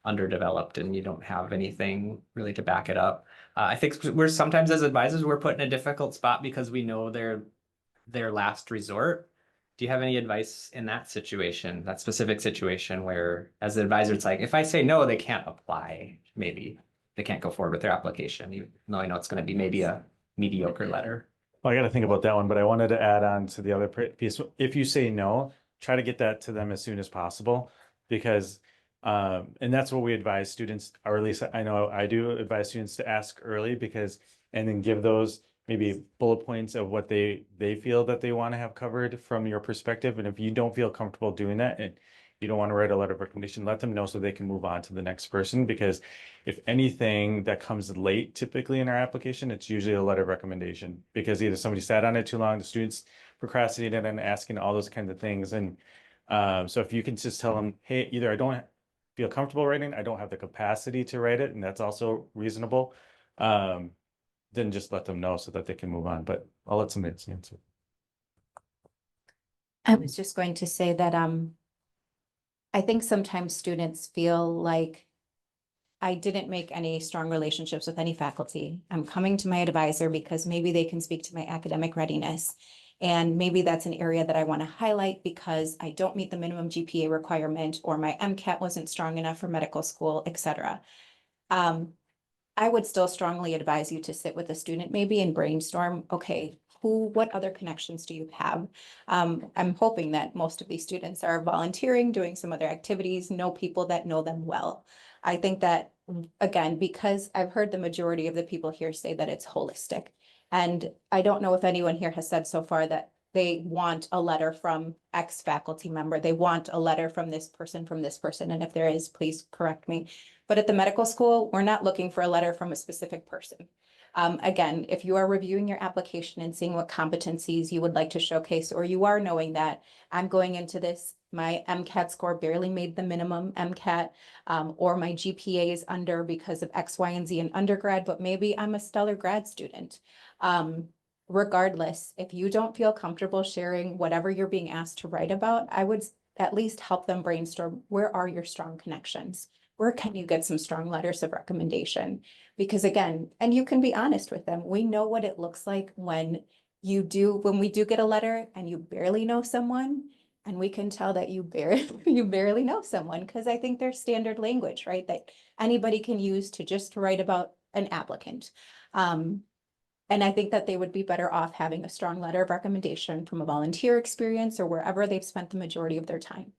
underdeveloped and you don't have anything really to back it up. I think we're sometimes as advisors, we're put in a difficult spot because we know their last resort. Do you have any advice in that situation, that specific situation where as an advisor, it's like, if I say no, they can't apply, maybe they can't go forward with their application, even though I know it's going to be maybe a mediocre letter. Well, I got to think about that one, but I wanted to add on to the other piece. If you say no, try to get that to them as soon as possible, because and that's what we advise students, or at least I know I do advise students to ask early, because and then give those maybe bullet points of what they feel that they want to have covered from your perspective. And if you don't feel comfortable doing that, you don't want to write a letter of recommendation, let them know so they can move on to the next person. Because if anything that comes late typically in our application, it's usually a letter of recommendation, because either somebody sat on it too long, the students procrastinated and asking all those kinds of things. And so if you can just tell them, hey, either I don't feel comfortable writing, I don't have the capacity to write it, and that's also reasonable, then just let them know so that they can move on. But I'll let somebody else answer. I was just going to say that, I think sometimes students feel like I didn't make any strong relationships with any faculty. I'm coming to my advisor because maybe they can speak to my academic readiness. And maybe that's an area that I want to highlight because I don't meet the minimum GPA requirement, or my MCAT wasn't strong enough for medical school, et cetera. I would still strongly advise you to sit with a student maybe and brainstorm, okay, what other connections do you have? I'm hoping that most of these students are volunteering, doing some other activities, know people that know them well. I think that, again, because I've heard the majority of the people here say that it's holistic. And I don't know if anyone here has said so far that they want a letter from X faculty member. They want a letter from this person, from this person. And if there is, please correct me. But at the medical school, we're not looking for a letter from a specific person. Again, if you are reviewing your application and seeing what competencies you would like to showcase, or you are knowing that I'm going into this, my MCAT score barely made the minimum MCAT, or my GPA is under because of X, Y, and Z in undergrad, but maybe I'm a stellar grad student. Regardless, if you don't feel comfortable sharing whatever you're being asked to write about, I would at least help them brainstorm, where are your strong connections? Where can you get some strong letters of recommendation? Because again, and you can be honest with them, we know what it looks like when we do get a letter and you barely know someone, and we can tell that you barely know someone, because I think there's standard language, right? That anybody can use to just write about an applicant. And I think that they would be better off having a strong letter of recommendation from a volunteer experience or wherever they've spent the majority of their time.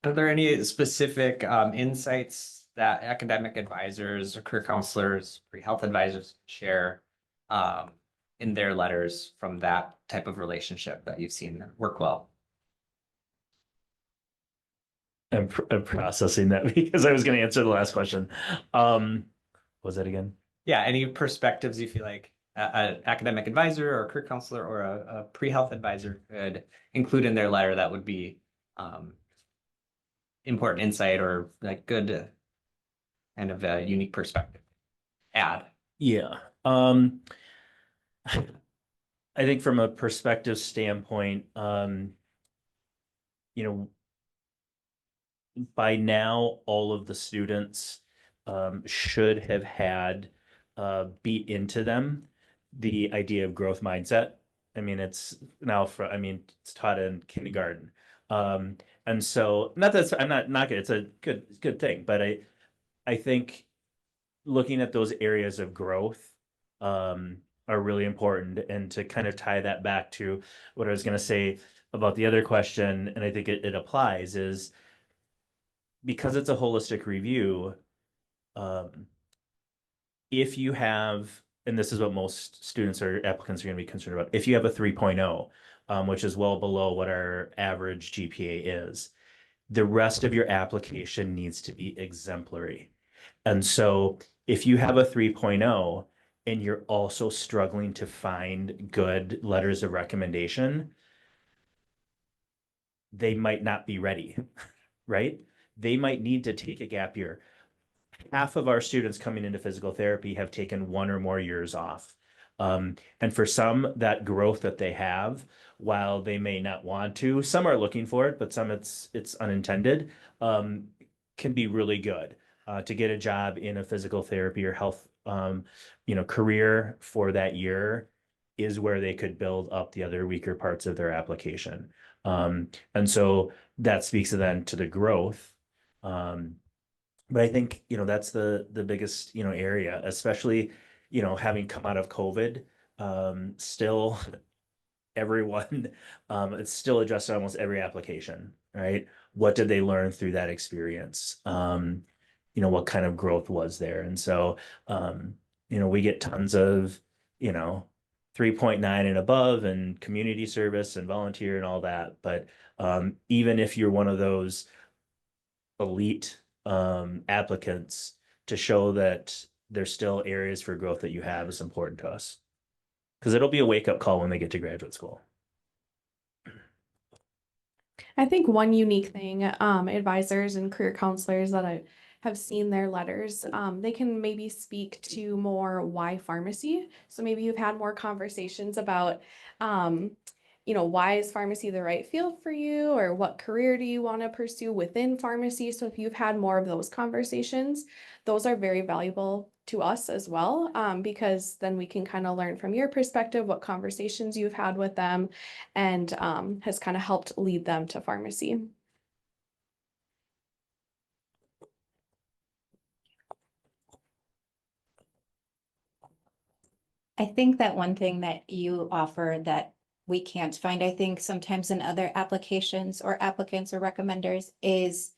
Are there any specific insights that academic advisors or career counselors, pre-health advisors share in their letters from that type of relationship that you've seen work well? I'm processing that because I was going to answer the last question. What was that again? Yeah, any perspectives you feel like an academic advisor or a career counselor or a pre-health advisor could include in their letter that would be important insight or like good kind of a unique perspective add? Yeah. I think from a perspective standpoint, by now, all of the students should have had beat into them the idea of growth mindset. I mean, it's taught in kindergarten. And so not that I'm not good, it's a good thing, but I think looking at those areas of growth are really important. And to kind of tie that back to what I was going to say about the other question, and I think it applies, is because it's a holistic review, if you have, and this is what most students or applicants are going to be concerned about, if you have a 3.0, which is well below what our average GPA is, the rest of your application needs to be exemplary. And so if you have a 3.0 and you're also struggling to find good letters of recommendation, they might not be ready, right? They might need to take a gap year. Half of our students coming into physical therapy have taken 1 or more years off. And for some, that growth that they have, while they may not want to, some are looking for it, but some it's unintended, can be really good. To get a job in a physical therapy or health, career for that year is where they could build up the other weaker parts of their application. And so that speaks then to the growth. But I think, that's the biggest, area, especially, having come out of COVID, still everyone, it's still addressed in almost every application, right? What did they learn through that experience? What kind of growth was there? And so, we get tons of, 3.9 and above and community service and volunteer and all that. But even if you're one of those elite applicants, to show that there's still areas for growth that you have is important to us. Because it'll be a wake-up call when they get to graduate school. I think one unique thing, advisors and career counselors that I have seen their letters, they can maybe speak to more why pharmacy. So maybe you've had more conversations about, why is pharmacy the right field for you, or what career do you want to pursue within pharmacy? So if you've had more of those conversations, those are very valuable to us as well, because then we can kind of learn from your perspective what conversations you've had with them, and has kind of helped lead them to pharmacy. I think that one thing that you offer that we can't find, I think sometimes in other applications or applicants or recommenders, is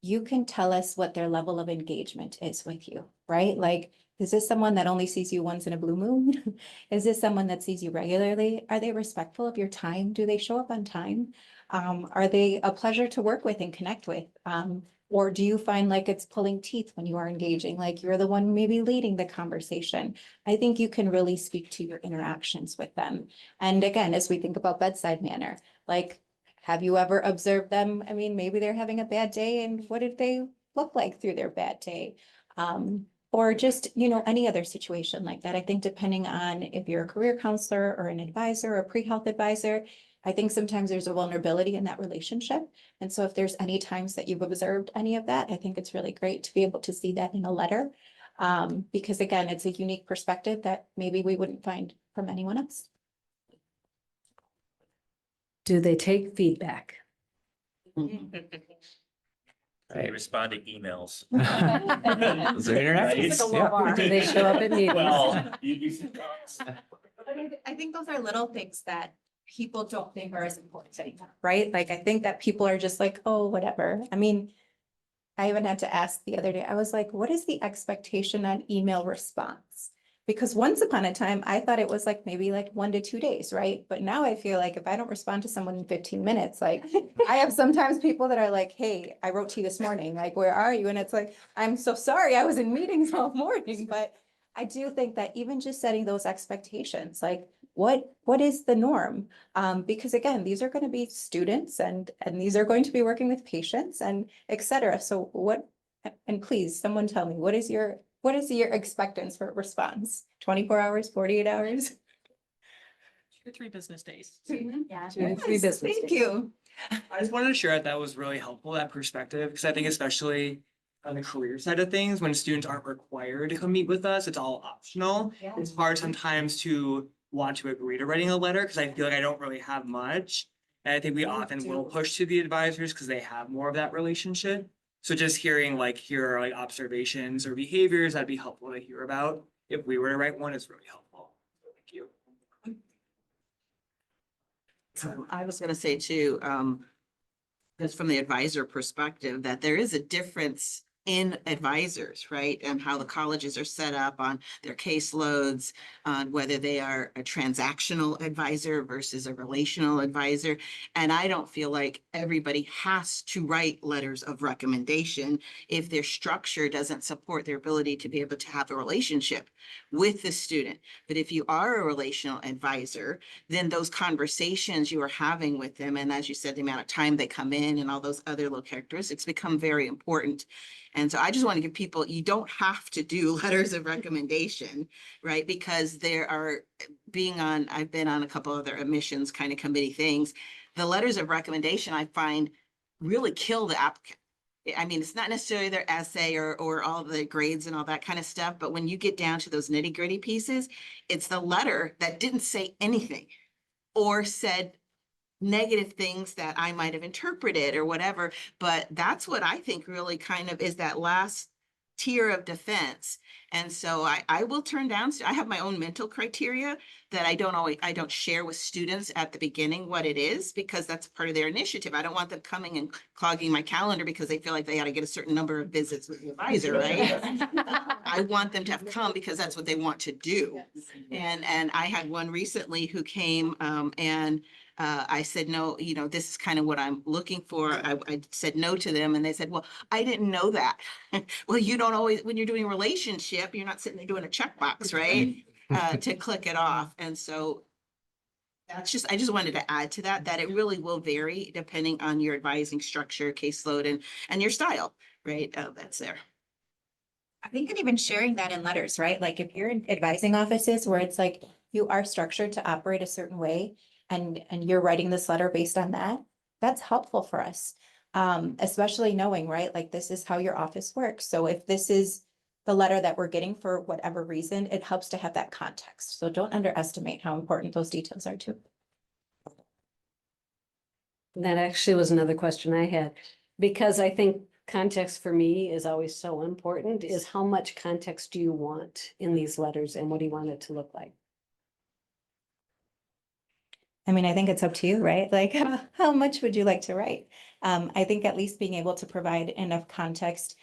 you can tell us what their level of engagement is with you, right? Like, is this someone that only sees you once in a blue moon? Is this someone that sees you regularly? Are they respectful of your time? Do they show up on time? Are they a pleasure to work with and connect with? Or do you find like it's pulling teeth when you are engaging, like you're the one maybe leading the conversation? I think you can really speak to your interactions with them. And again, as we think about bedside manner, like, have you ever observed them? I mean, maybe they're having a bad day, and what did they look like through their bad day? Or just, any other situation like that. I think depending on if you're a career counselor or an advisor or pre-health advisor, I think sometimes there's a vulnerability in that relationship. And so if there's any times that you've observed any of that, I think it's really great to be able to see that in a letter. Because again, it's a unique perspective that maybe we wouldn't find from anyone else. Do they take feedback? They respond to emails. Those are interactions. It's a low bar. Do they show up at meetings? Well, I think those are little things that people don't think are as important anymore, right? Like, I think that people are just like, oh, whatever. I mean, I even had to ask the other day, I was like, what is the expectation on email response? Because once upon a time, I thought it was like maybe like 1 to 2 days, right? But now I feel like if I don't respond to someone in 15 minutes, like I have sometimes people that are like, hey, I wrote to you this morning, like, where are you? And it's like, I'm so sorry, I was in meetings all morning. But I do think that even just setting those expectations, like what is the norm? Because again, these are going to be students and these are going to be working with patients and et cetera. So and please, someone tell me, what is your expectance for response? 24 hours, 48 hours? 2 to 3 business days. Yeah. 2 to 3 business Thank days. you. I just wanted to share that was really helpful, that perspective, because I think especially on the career side of things, when students aren't required to come meet with us, it's all optional. Yeah. It's hard sometimes to want to agree to writing a letter because I feel like I don't really have much. And I think we often will push to the advisors because they have more of that relationship. So just hearing like, here are like observations or behaviors that'd be helpful to hear about. If we were to write one, it's really helpful. Thank you. I was gonna say too, just from the advisor perspective, that there is a difference in advisors, right? And how the colleges are set up on their caseloads, on whether they are a transactional advisor versus a relational advisor. And I don't feel like everybody has to write letters of recommendation if their structure doesn't support their ability to be able to have a relationship with the student. But if you are a relational advisor, then those conversations you are having with them, and as you said, the amount of time they come in and all those other little characteristics become very important. And so I just want to give people, you don't have to do letters of recommendation, right? Because there are I've been on a couple other admissions kind of committee things. The letters of recommendation I find really kill the applicant. I mean, it's not necessarily their essay or all the grades and all that kind of stuff, but when you get down to those nitty gritty pieces, it's the letter that didn't say anything or said negative things that I might have interpreted or whatever. But that's what I think really kind of is that last tier of defense. And so I will turn down, I have my own mental criteria that I don't share with students at the beginning what it is, because that's part of their initiative. I don't want them coming and clogging my calendar because they feel like they got to get a certain number of visits with the advisor, right? I want them to have come because that's what they want to do. And I had one recently who came and I said, no, you know, this is kind of what I'm looking for. I said no to them and they said, well, I didn't know that. Well, you don't always, when you're doing relationship, you're not sitting there doing a checkbox, right? To click it off. And so that's just, I just wanted to add to that, that it really will vary depending on your advising structure, caseload, and your style, right? That's there. I think and even sharing that in letters, right? Like if you're in advising offices where it's like you are structured to operate a certain way and you're writing this letter based on that, that's helpful for us. Especially knowing, right? Like this is how your office works. So if this is the letter that we're getting for whatever reason, it helps to have that context. So don't underestimate how important those details are too. That actually was another question I had, because I think context for me is always so important, is how much context do you want in these letters and what do you want it to look like? I mean, I think it's up to you, right? Like, how much would you like to write? I think at least being able to provide enough context.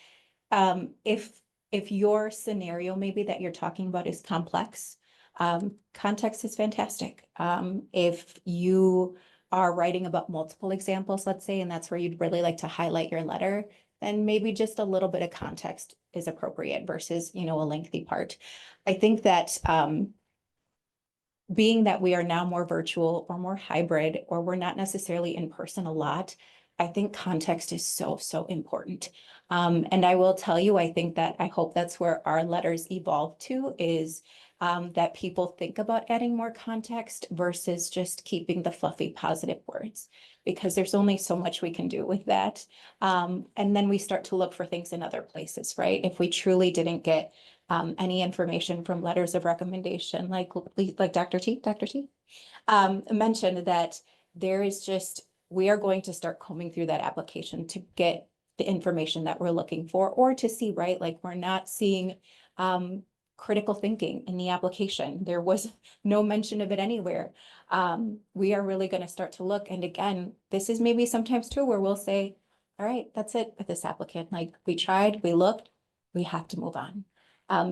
If your scenario maybe that you're talking about is complex, context is fantastic. If you are writing about multiple examples, let's say, and that's where you'd really like to highlight your letter, then maybe just a little bit of context is appropriate versus, you know, a lengthy part. I think that, being that we are now more virtual or more hybrid, or we're not necessarily in person a lot, I think context is so, so important. And I will tell you, I think that I hope that's where our letters evolve to is that people think about adding more context versus just keeping the fluffy positive words, because there's only so much we can do with that. And then we start to look for things in other places, right? If we truly didn't get any information from letters of recommendation, like Dr. T mentioned, that there is just, we are going to start combing through that application to get the information that we're looking for, or to see, right? Like we're not seeing critical thinking in the application. There was no mention of it anywhere. We are really going to start to look. And again, this is maybe sometimes too, where we'll say, all right, that's it with this applicant. Like we tried, we looked, we have to move on.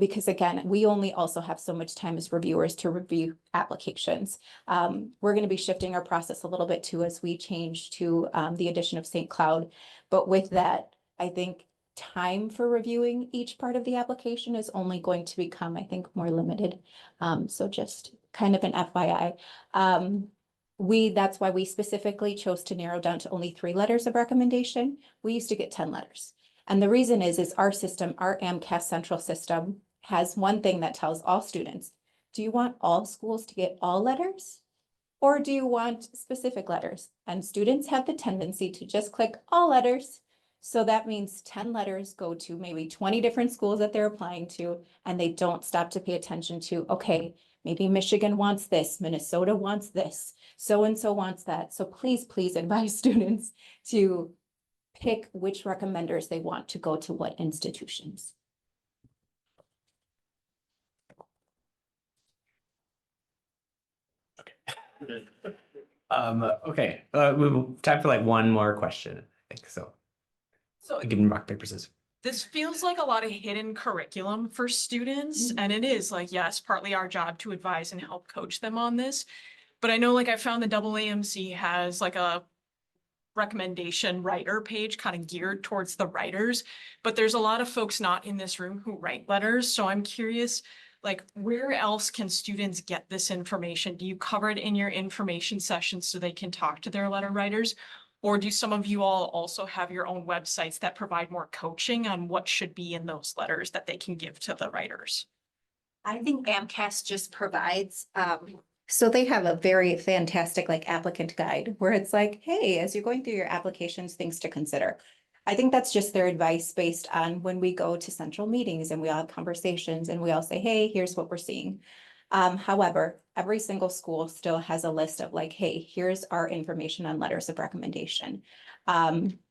Because again, we only also have so much time as reviewers to review applications. We're going to be shifting our process a little bit too as we change to the addition of St. Cloud. But with that, I think time for reviewing each part of the application is only going to become, I think, more limited. So just kind of an FYI. That's why we specifically chose to narrow down to only 3 letters of recommendation. We used to get 10 letters. And the reason is our system, our AMCAS central system, has one thing that tells all students, do you want all schools to get all letters? Or do you want specific letters? And students have the tendency to just click all letters. So that means 10 letters go to maybe 20 different schools that they're applying to, and they don't stop to pay attention to, okay, maybe Michigan wants this, Minnesota wants this, so-and-so wants that. So please, please advise students to pick which recommenders they want to go to what institutions. Okay, time for like one more question, I think so. So Give them rock, paper, scissors. this feels like a lot of hidden curriculum for students, and it is like, yes, partly our job to advise and help coach them on this. But I know, like, I found the AAMC has like a recommendation writer page kind of geared towards the writers, but there's a lot of folks not in this room who write letters. So I'm curious, like, where else can students get this information? Do you cover it in your information sessions so they can talk to their letter writers? Or do some of you all also have your own websites that provide more coaching on what should be in those letters that they can give to the writers? I think AMCAS just provides, so they have a very fantastic like applicant guide where it's like, hey, as you're going through your applications, things to consider. I think that's just their advice based on when we go to central meetings and we all have conversations and we all say, hey, here's what we're seeing. However, every single school still has a list of like, hey, here's our information on letters of recommendation.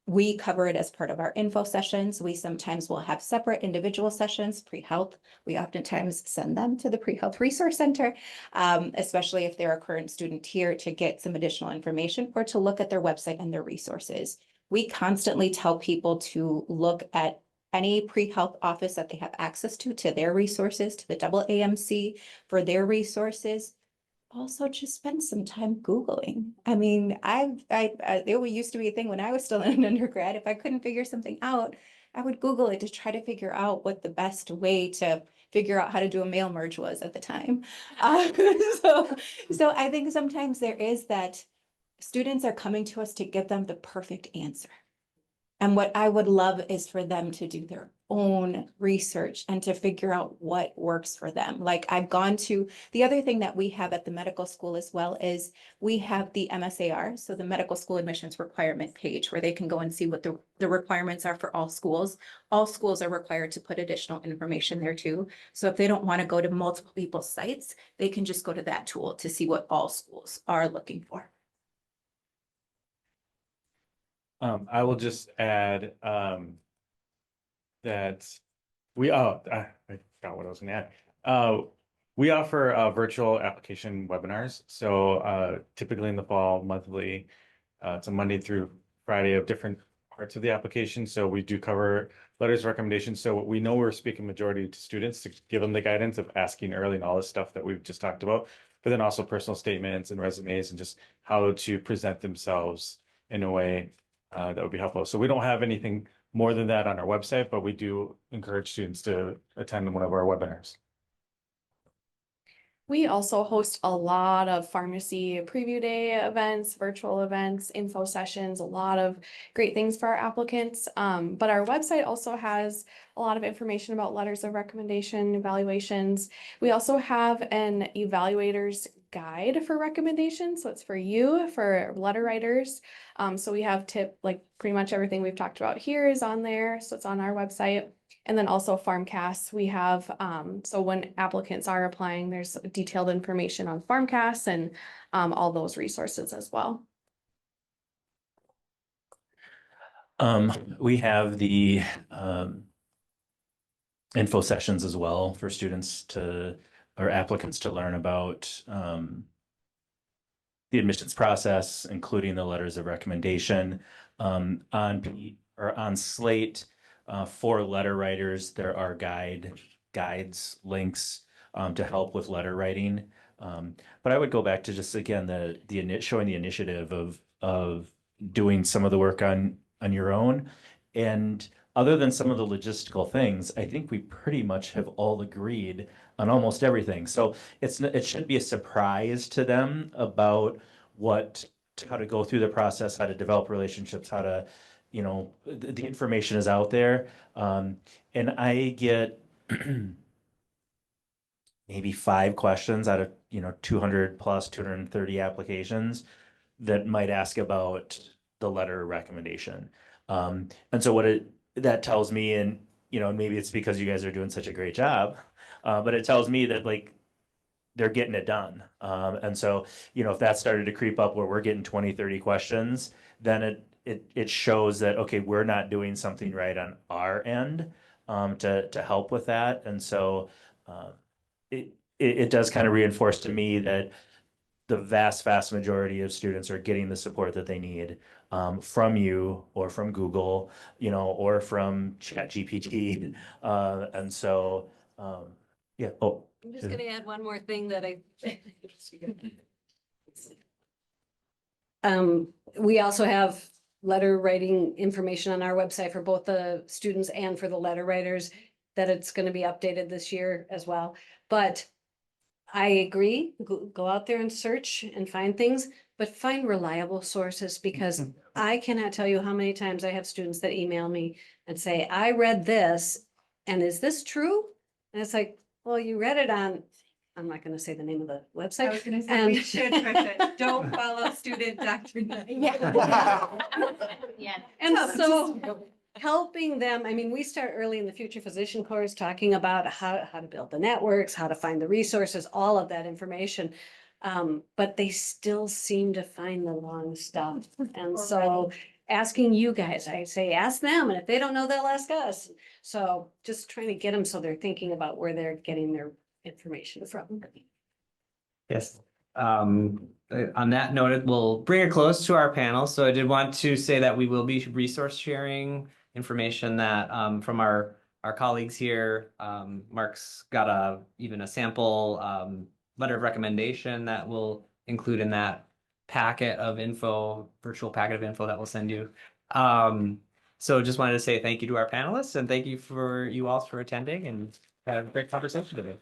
We cover it as part of our info sessions. We sometimes will have separate individual sessions, pre-health. We oftentimes send them to the pre-health resource center, especially if they're a current student here, to get some additional information or to look at their website and their resources. We constantly tell people to look at any pre-health office that they have access to their resources, to the AAMC for their resources. Also, just spend some time Googling. I mean, it used to be a thing when I was still an undergrad. If I couldn't figure something out, I would Google it to try to figure out what the best way to figure out how to do a mail merge was at the time. So I think sometimes there is that students are coming to us to give them the perfect answer. And what I would love is for them to do their own research and to figure out what works for them. Like I've gone to, the other thing that we have at the medical school as well is we have the MSAR, so the medical school admissions requirement page, where they can go and see what the requirements are for all schools. All schools are required to put additional information there too. So if they don't want to go to multiple people's sites, they can just go to that tool to see what all schools are looking for. I will just add, that I forgot what I was gonna add. We offer, virtual application webinars. So, typically in the fall, monthly, it's a Monday through Friday of different parts of the application. So we do cover letters of recommendation. So we know we're speaking majority to students to give them the guidance of asking early and all this stuff that we've just talked about, but then also personal statements and resumes and just how to present themselves in a way that would be helpful. So we don't have anything more than that on our website, but we do encourage students to attend one of our webinars. We also host a lot of pharmacy preview day events, virtual events, info sessions, a lot of great things for our applicants. But our website also has a lot of information about letters of recommendation, evaluations. We also have an evaluator's guide for recommendations. So it's for you, for letter writers. So we have like pretty much everything we've talked about here is on there. So it's on our website. And then also FarmCasts, we have, so when applicants are applying, there's detailed information on FarmCasts and all those resources as well. We have the info sessions as well for students or applicants to learn about the admissions process, including the letters of recommendation. On Slate, for letter writers, there are guides, links to help with letter writing. But I would go back to just again showing the initiative of doing some of the work on your own. And other than some of the logistical things, I think we pretty much have all agreed on almost everything. So it shouldn't be a surprise to them about how to go through the process, how to develop relationships, how to, the information is out there. And I get maybe 5 questions out of, 200 plus 230 applications that might ask about the letter recommendation. And so that tells me, and, maybe it's because you guys are doing such a great job, but it tells me that like, they're getting it done. And so, if that started to creep up where we're getting 20, 30 questions, then it shows that, okay, we're not doing something right on our end to help with that. And so it does kind of reinforce to me that the vast majority of students are getting the support that they need from you or from Google, or from ChatGPT. And so, yeah. Oh. I'm just gonna add one more thing that we also have letter writing information on our website for both the students and for the letter writers, that it's going to be updated this year as well. But I agree, go out there and search and find things, but find reliable sources, because I cannot tell you how many times I have students that email me and say, I read this, and is this true? And it's like, well, you read it on, I'm not gonna say the name of the website. I was gonna say, we should, Trisha, don't follow student doctrine. Yeah. Yeah. And so helping them, I mean, we start early in the future physician course talking about how to build the networks, how to find the resources, all of that information. But they still seem to find the wrong stuff. And so asking you guys. I say, ask them, and if they don't know, they'll ask us. So just trying to get them so they're thinking about where they're getting their information from. Yes. On that note, we'll bring it close to our panel. So I did want to say that we will be resource sharing information that from our colleagues here. Mark's got even a sample letter of recommendation that we'll include in that packet of info, virtual packet of info that we'll send you. So just wanted to say thank you to our panelists and thank you for you all for attending and had a great conversation today.